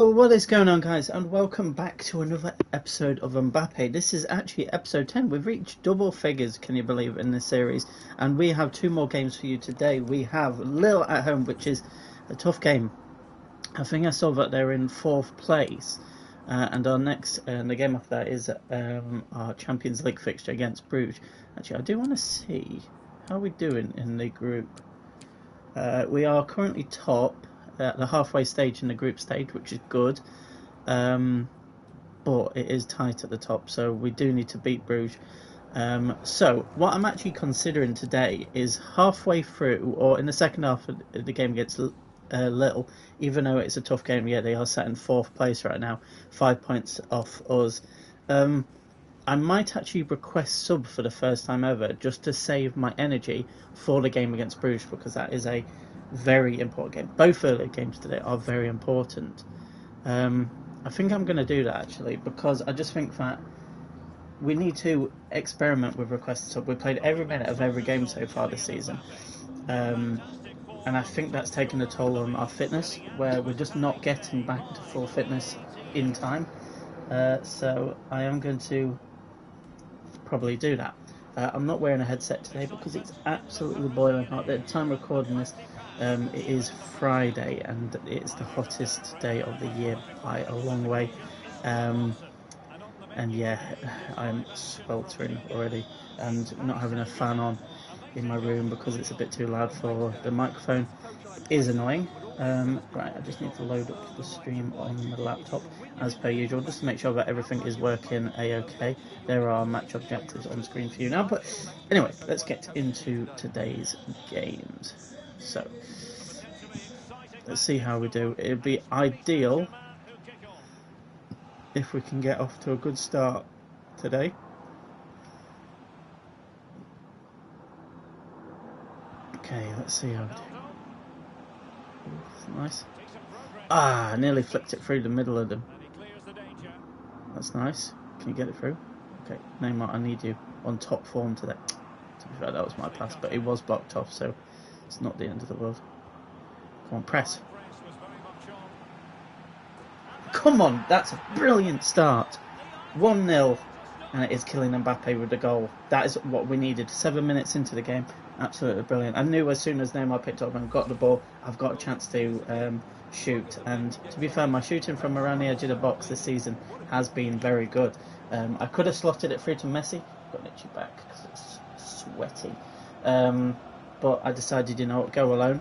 Well, what is going on, guys, and welcome back to another episode of MBAPPE. This is actually episode 10. We've reached double figures, can you believe, in this series, and we have two more games for you today. We have Lille at home, which is a tough game. I think I saw that they're in fourth place, and our next the game after that is our Champions League fixture against Bruges. Actually, I do want to see how we're doing in the group. We are currently top at the halfway stage in the group stage, which is good, but it is tight at the top, so we do need to beat Bruges. So what I'm actually considering today is halfway through, or in the second half of the game against Lille, even though it's a tough game, yeah, they are sat in fourth place right now, 5 points off us. I might actually request sub for the first time ever, just to save my energy for the game against Bruges, because that is a very important game. Both early games today are very important. I think I'm going to do that actually, because I just think that we need to experiment with requested sub. We played every minute of every game so far this season, and I think that's taken a toll on our fitness, where we're just not getting back to full fitness in time. So I am going to probably do that. I'm not wearing a headset today because it's absolutely boiling hot. At the time of recording this, it is Friday and it's the hottest day of the year by a long way. And yeah, I'm sweltering already, and not having a fan on in my room because it's a bit too loud for the microphone is annoying. Right, I just need to load up the stream on the laptop as per usual, just to make sure that everything is working a-okay. There are match objectives on screen for you now, but anyway, let's get into today's games. So, let's see how we do. It'd be ideal if we can get off to a good start today. Okay, let's see how we do. Nice. Ah, nearly flicked it through the middle of them. That's nice. Can you get it through? Okay, Neymar, I need you on top form today. To be fair, that was my pass, but it was blocked off, so it's not the end of the world. Come on, press. Come on, that's a brilliant start. 1-0, and it is killing MBAPPE with the goal. That is what we needed. 7 minutes into the game, absolutely brilliant. I knew as soon as Neymar picked up and got the ball, I've got a chance to shoot. And to be fair, my shooting from around the edge of the box this season has been very good. I could have slotted it through to Messi, got an itchy back because it's sweaty. But I decided, you know what, go alone,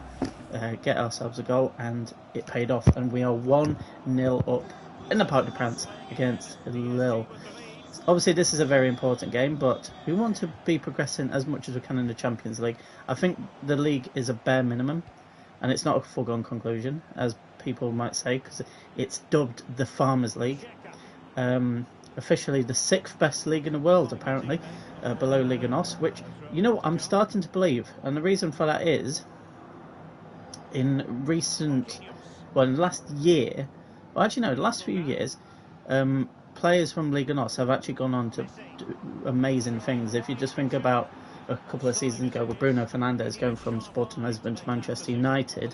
get ourselves a goal, and it paid off. And we are 1-0 up in the Parc des Princes against Lille. Obviously, this is a very important game, but we want to be progressing as much as we can in the Champions League. I think the league is a bare minimum, and it's not a foregone conclusion, as people might say, because it's dubbed the Farmers League. Officially the 6th best league in the world, apparently, below Liga NOS, which, you know, I'm starting to believe. And the reason for that is, in the last year, well, actually no, the last few years, players from Liga NOS have actually gone on to do amazing things. If you just think about a couple of seasons ago with Bruno Fernandes going from Sporting Lisbon to Manchester United,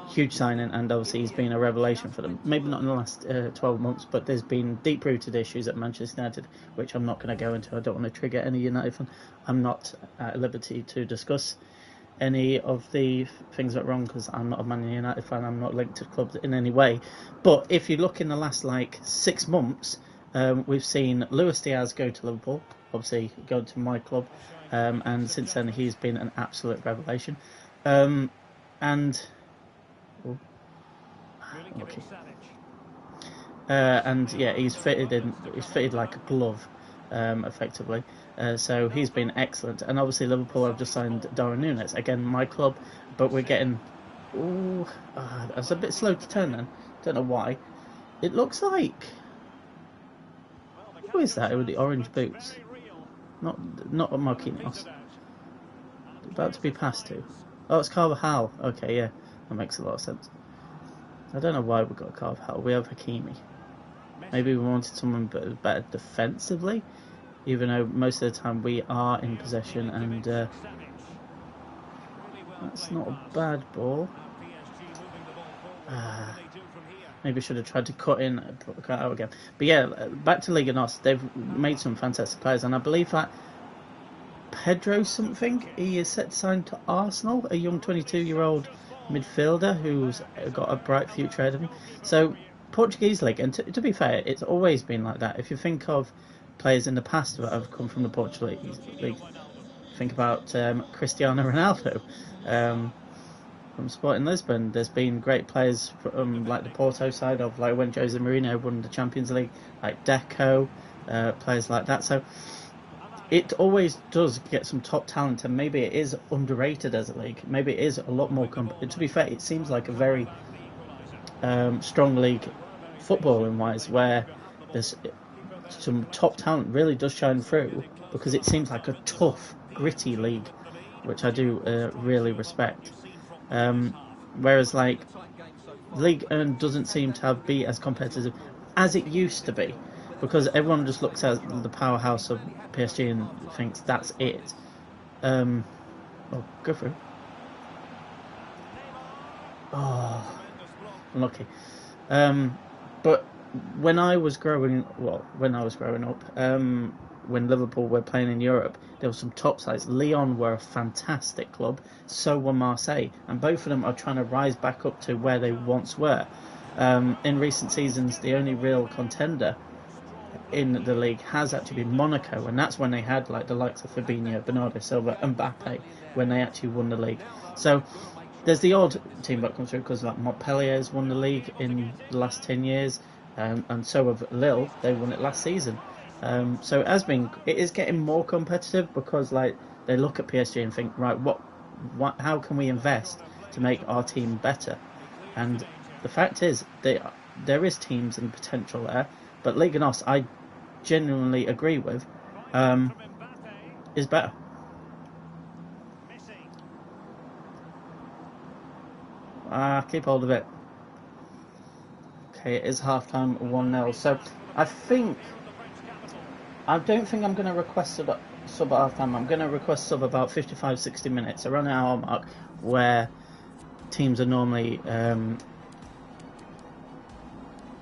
huge signing, and obviously he's been a revelation for them. Maybe not in the last 12 months, but there's been deep-rooted issues at Manchester United, which I'm not going to go into. I don't want to trigger any United fan. I'm not at liberty to discuss any of the things that are wrong, because I'm not a Man United fan. I'm not linked to clubs in any way. But if you look in the last 6 months, we've seen Luis Diaz go to Liverpool, obviously go to my club, and since then he's been an absolute revelation. And okay. And yeah, he's fitted like a glove, effectively. So he's been excellent. And obviously Liverpool have just signed Darwin Núñez, again my club, but we're getting. That's a bit slow to turn then. Don't know why. It looks like. Who is that with the orange boots? Not Marquinhos. About to be passed to. Oh, it's Carvajal. Okay, yeah, that makes a lot of sense. I don't know why we got Carvajal. We have Hakimi. Maybe we wanted someone better defensively, even though most of the time we are in possession, and that's not a bad ball. Maybe should have tried to cut out again. But yeah, back to Liga NOS. They've made some fantastic players, and I believe that Pedro something, he is set to sign to Arsenal, a young 22-year-old midfielder who's got a bright future ahead of him. So Portuguese league, and to be fair, it's always been like that. If you think of players in the past that have come from the Portuguese league, think about Cristiano Ronaldo from Sporting Lisbon. There's been great players from like the Porto side of, like when Jose Mourinho won the Champions League, like Deco, players like that. So it always does get some top talent, and maybe it is underrated as a league. Maybe it is a lot more. To be fair, it seems like a very strong league footballing wise, where there's some top talent really does shine through, because it seems like a tough, gritty league, which I do really respect. Whereas like League 1 doesn't seem to be as competitive as it used to be, because everyone just looks at the powerhouse of PSG and thinks that's it. Oh, go through. Oh, unlucky. But when I was growing up, when Liverpool were playing in Europe, there were some top sides. Lyon were a fantastic club, so were Marseille, and both of them are trying to rise back up to where they once were. In recent seasons, the only real contender in the league has actually been Monaco, and that's when they had like the likes of Fabinho, Bernardo Silva, and MBAPPE, when they actually won the league. So there's the odd team that comes through, because like Montpellier has won the league in the last 10 years, and so have Lille. They won it last season. So it is getting more competitive, because like they look at PSG and think, right, how can we invest to make our team better? And the fact is, there is teams and potential there, but Liga NOS, I genuinely agree with, is better. Keep hold of it. Okay, it is half-time, 1-0. So I don't think I'm going to request sub at half-time. I'm going to request sub about 55-60 minutes, around an hour mark, where teams are normally...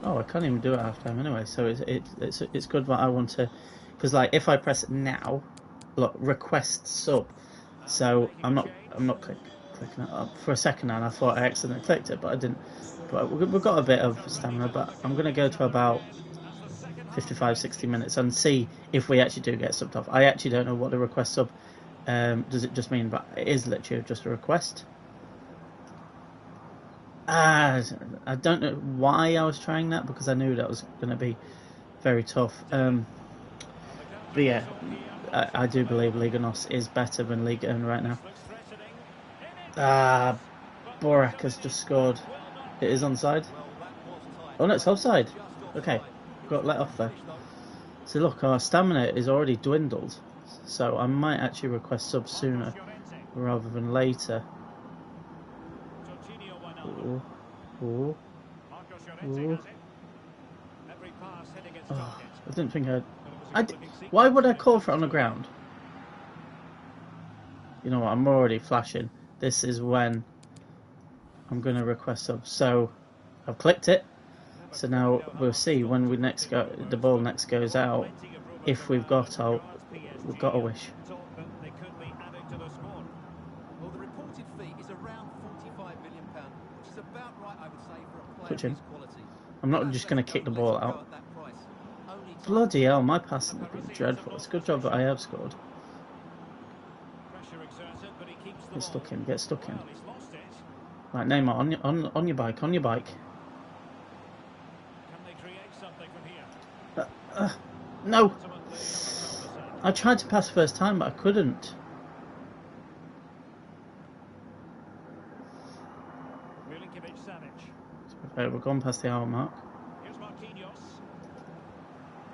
I can't even do it half-time anyway, so it's good that I want to... Because like, if I press now, look, request sub, so I'm not clicking it up. For a second and I thought I accidentally clicked it, but I didn't. But we've got a bit of stamina, but I'm going to go to about 55-60 minutes and see if we actually do get subbed off. I actually don't know what the request sub does it just mean, but it is literally just a request. I don't know why I was trying that, because I knew that was going to be very tough. But yeah, I do believe Liga NOS is better than Liga 1 right now. Borak has just scored. It is onside. Oh no, it's offside. Okay, got let off there. So look, our stamina is already dwindled, so I might actually request sub sooner rather than later. Ooh. Ooh. Ooh. Oh, I didn't think why would I call for it on the ground? You know what, I'm already flashing. This is when I'm going to request sub. So I've clicked it. So now we'll see when the ball next goes out, if we've got a wish. Touch him. I'm not just going to kick the ball out. Bloody hell, my passing has been dreadful. It's a good job that I have scored. Get stuck in. Right, Neymar, on your bike, No! I tried to pass first time, but I couldn't. Okay, we're gone past the hour mark.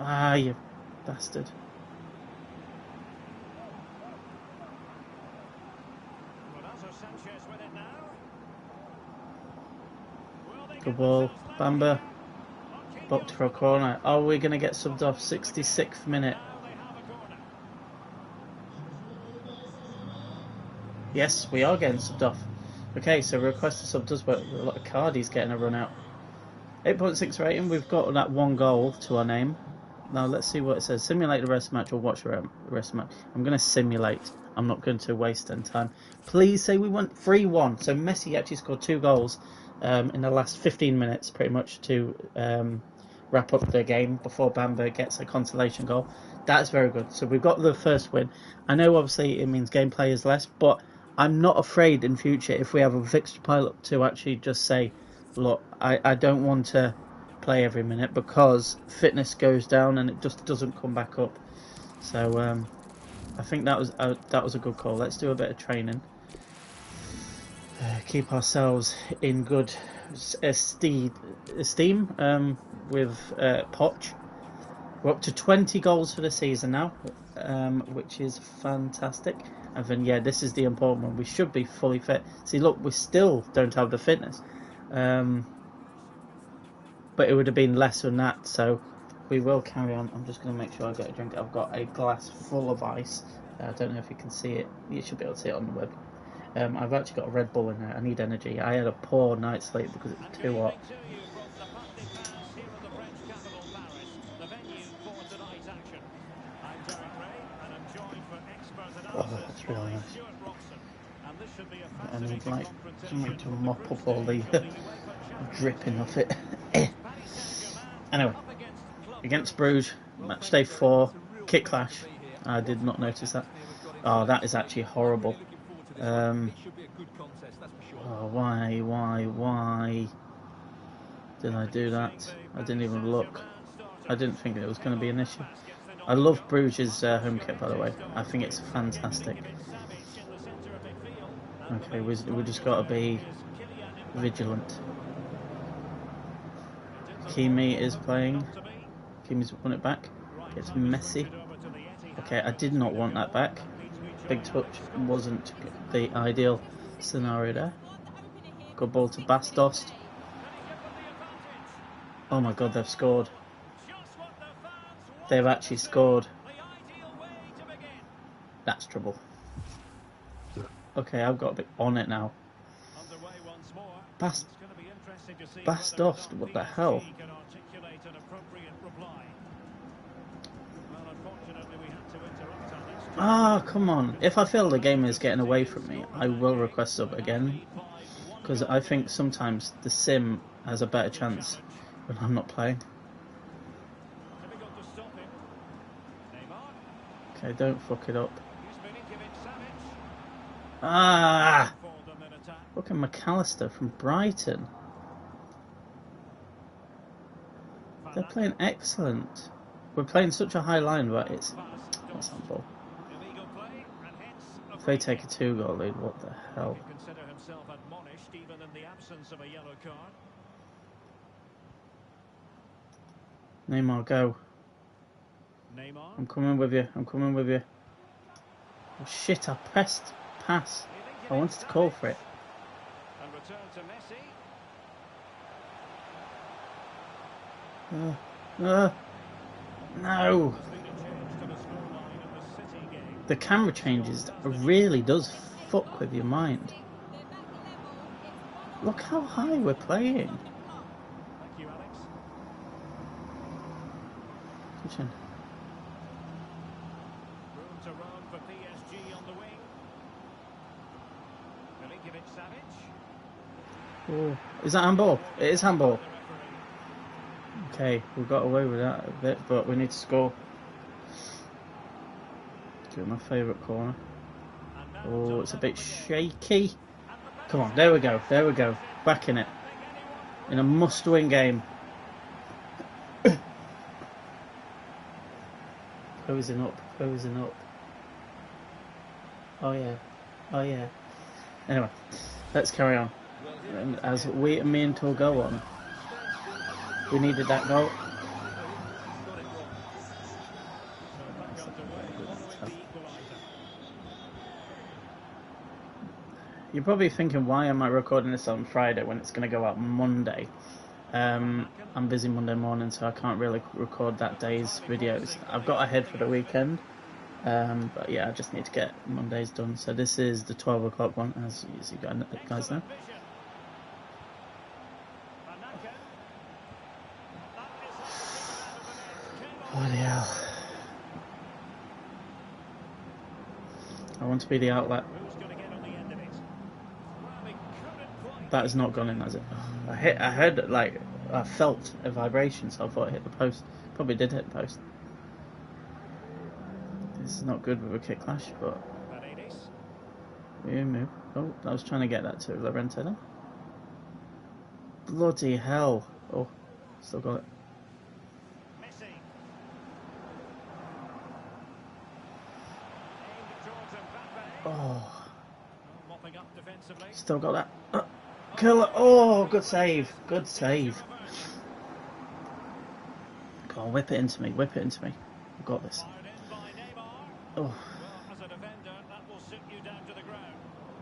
You bastard. Good ball. Bamba. Booked for a corner. Are we going to get subbed off? 66th minute. Yes, we are getting subbed off. Okay, so request a sub does work. A lot of Cardi's getting a run out. 8.6 rating. We've got that 1 goal to our name. Now let's see what it says. Simulate the rest of the match or watch the rest of the match. I'm going to simulate. I'm not going to waste any time. Please say we went 3-1. So Messi actually scored 2 goals in the last 15 minutes, pretty much, to wrap up the game before Bamberg gets a consolation goal. That's very good. So we've got the first win. I know obviously it means gameplay is less, but I'm not afraid in future if we have a fixture pile up to actually just say, look, I don't want to play every minute because fitness goes down and it just doesn't come back up. So I think that was a good call. Let's do a bit of training. Keep ourselves in good esteem with Poch. We're up to 20 goals for the season now, which is fantastic. And then, yeah, this is the important one. We should be fully fit. See, look, we still don't have the fitness. But it would have been less than that, so we will carry on. I'm just going to make sure I get a drink. I've got a glass full of ice. I don't know if you can see it. You should be able to see it on the web. I've actually got a Red Bull in there. I need energy. I had a poor night's sleep because it was too hot. Oh, that's really nice. I need like something to mop up all the dripping of it. Anyway, against Bruges, match day 4, kit clash. I did not notice that. Oh, that is actually horrible. Oh, why did I do that? I didn't even look. I didn't think it was going to be an issue. I love Bruges' home kit, by the way. I think it's fantastic. Okay, we just got to be vigilant. Kimi is playing. Kimi's won it back. It's Messi. Okay, I did not want that back. Big touch wasn't the ideal scenario there. Good ball to Bastos. Oh my god, they've scored. They've actually scored. That's trouble. Okay, I've got to be on it now. Bastos, what the hell? Ah, come on. If I feel the game is getting away from me, I will request sub again. Because I think sometimes the sim has a better chance when I'm not playing. Okay, don't fuck it up. Ah! Look at McAllister from Brighton. They're playing excellent. We're playing such a high line, but it's... What's that ball? If they take a 2-goal lead, what the hell? Neymar, go. I'm coming with you. I'm coming with you. Oh, shit, I pressed pass. I wanted to call for it. No. The camera changes really does fuck with your mind. Look how high we're playing. Kitchen. Oh, is that handball? It is handball. Okay, we got away with that a bit, but we need to score. Do my favourite corner. Oh, it's a bit shaky. Come on, there we go, there we go. Back in it. In a must-win game. Closing up, closing up. Oh yeah, oh yeah. Anyway, let's carry on. And as me and Tor go on, we needed that goal. You're probably thinking, why am I recording this on Friday when it's going to go out Monday? I'm busy Monday morning, so I can't really record that day's videos. I've got ahead for the weekend, but yeah, I just need to get Monday's done. So this is the 12 o'clock one, as you guys know. Bloody hell. I want to be the outlet. That has not gone in, has it? I heard like, I felt a vibration, so I thought it hit the post. Probably did hit the post. This is not good with a kick clash, but... Move. Oh, I was trying to get that to Lorente then. Bloody hell. Oh, still got it. Oh. Still got that. Killer. Oh, good save. Good save. Come on, whip it into me. Whip it into me. I've got this. Oh.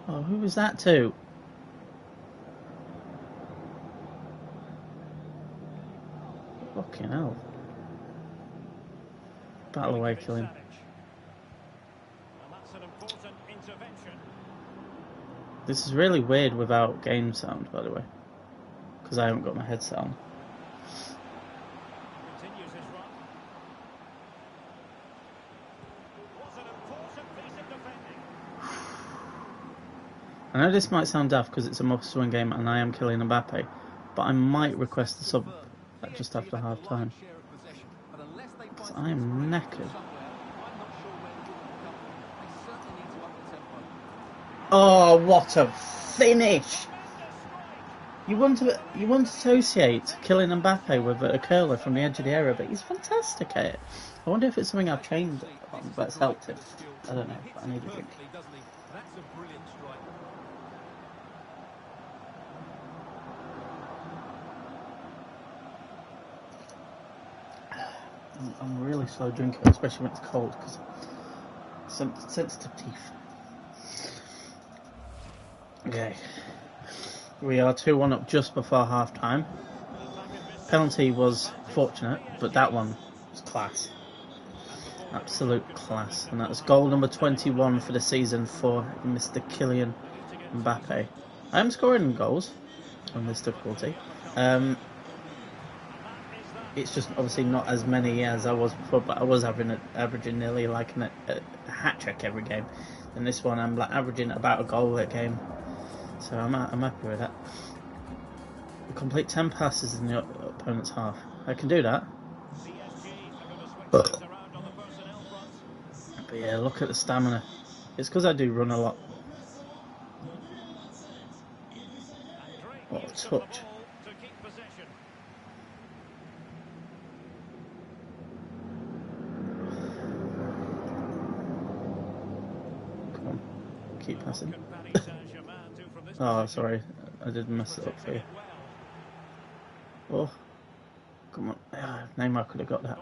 Oh, who was that to? Fucking hell. Battle away, kill him. This is really weird without game sound, by the way, because I haven't got my headset on. I know this might sound daft because it's a must-win game and I am killing MBAPPE, but I might request the sub just after half time. Because I am knackered. Oh, what a finish! You wouldn't associate killing MBAPPE with a curler from the edge of the area, but he's fantastic at it. I wonder if it's something I've changed on that's helped him. I don't know, but I need a drink. I'm a really slow drinker, especially when it's cold, because some sensitive teeth. Okay, we are 2-1 up just before half time. Penalty was fortunate, but that one was class. Absolute class. And that was goal number 21 for the season for Mr. Kylian MBAPPE. I am scoring goals on this difficulty. It's just obviously not as many as I was before, but I was averaging nearly like a hat trick every game. And this one I'm like averaging about a goal a game. So I'm happy with that. Complete 10 passes in the opponent's half. I can do that. But yeah, look at the stamina. It's because I do run a lot. What a touch. Come on, keep passing. Oh, sorry, I did mess it up for you. Oh, come on. Neymar could have got that.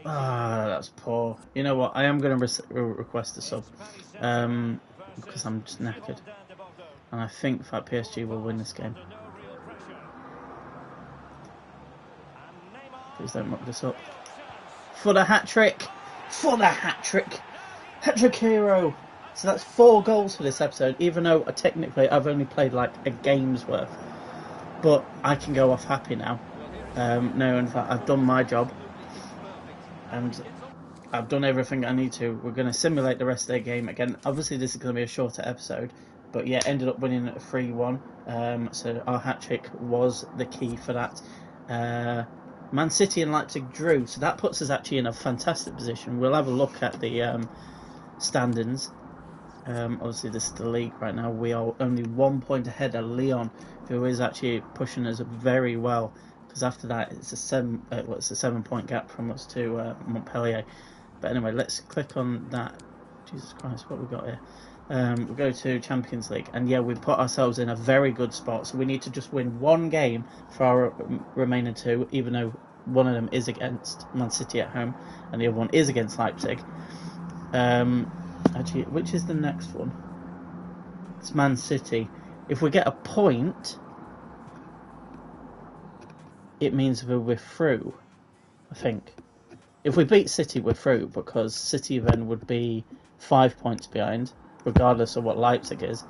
Ah, that's poor. You know what? I am going to request a sub because I'm just knackered, and I think that PSG will win this game. Please don't muck this up. For the hat trick! For the hat trick! Hat trick hero! So that's 4 goals for this episode, even though technically I've only played like a game's worth. But I can go off happy now. No, in fact, I've done my job. And I've done everything I need to. We're going to simulate the rest of the game again. Obviously, this is going to be a shorter episode. But yeah, ended up winning a 3-1. So our hat trick was the key for that. Man City and Leipzig drew, so that puts us actually in a fantastic position. We'll have a look at the standings. Obviously, this is the league right now. We are only 1 point ahead of Lyon, who is actually pushing us very well. Because after that, it's a 7-point gap from us to Montpellier. But anyway, let's click on that. Jesus Christ, what we got here? We'll go to Champions League, and yeah, we put ourselves in a very good spot. So we need to just win 1 game for our remaining 2, even though one of them is against Man City at home, and the other one is against Leipzig. Actually, which is the next one? It's Man City. If we get a point, it means we're through, I think. If we beat City, we're through, because City then would be 5 points behind, regardless of what Leipzig is.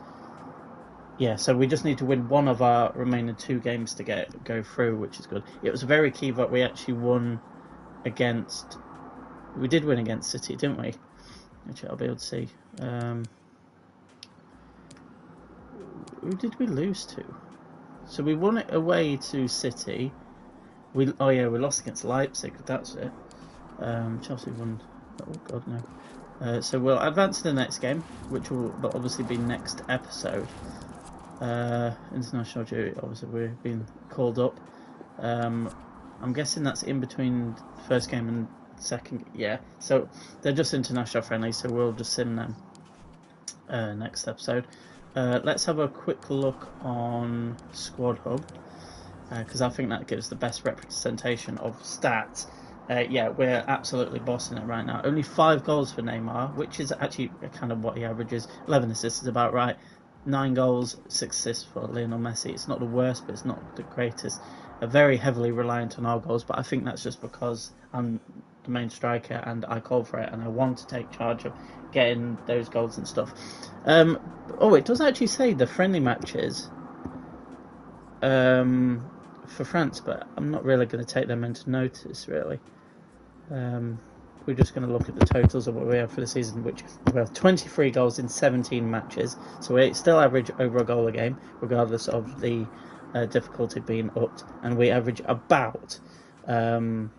Yeah, so we just need to win one of our remaining 2 games to go through, which is good. It was very key that we actually won against... We did win against City, didn't we? Which I'll be able to see. Who did we lose to? So we won it away to City. We lost against Leipzig. That's it. Chelsea won. Oh God, no. So we'll advance to the next game, which will obviously be next episode. International duty. Obviously, we've been called up. I'm guessing that's in between first game and second. Yeah. So they're just international friendly. So we'll just sim them next episode. Let's have a quick look on Squad Hub, because I think that gives the best representation of stats. Yeah, we're absolutely bossing it right now. Only 5 goals for Neymar, which is actually kind of what he averages. 11 assists is about right. 9 goals, 6 assists for Lionel Messi. It's not the worst, but it's not the greatest. Very heavily reliant on our goals, but I think that's just because I'm the main striker and I call for it and I want to take charge of getting those goals and stuff. It does actually say the friendly matches for France, but I'm not really going to take them into notice, really. We're just going to look at the totals of what we have for the season, which we have 23 goals in 17 matches. So we still average over a goal a game, regardless of the difficulty being upped. And we average about 1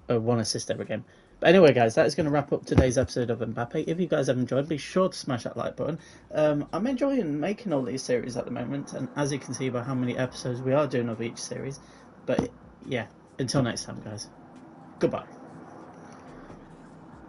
assist every game. But anyway, guys, that is going to wrap up today's episode of MBAPPE. If you guys have enjoyed, be sure to smash that like button. I'm enjoying making all these series at the moment, and as you can see by how many episodes we are doing of each series. But yeah, until next time, guys. Goodbye.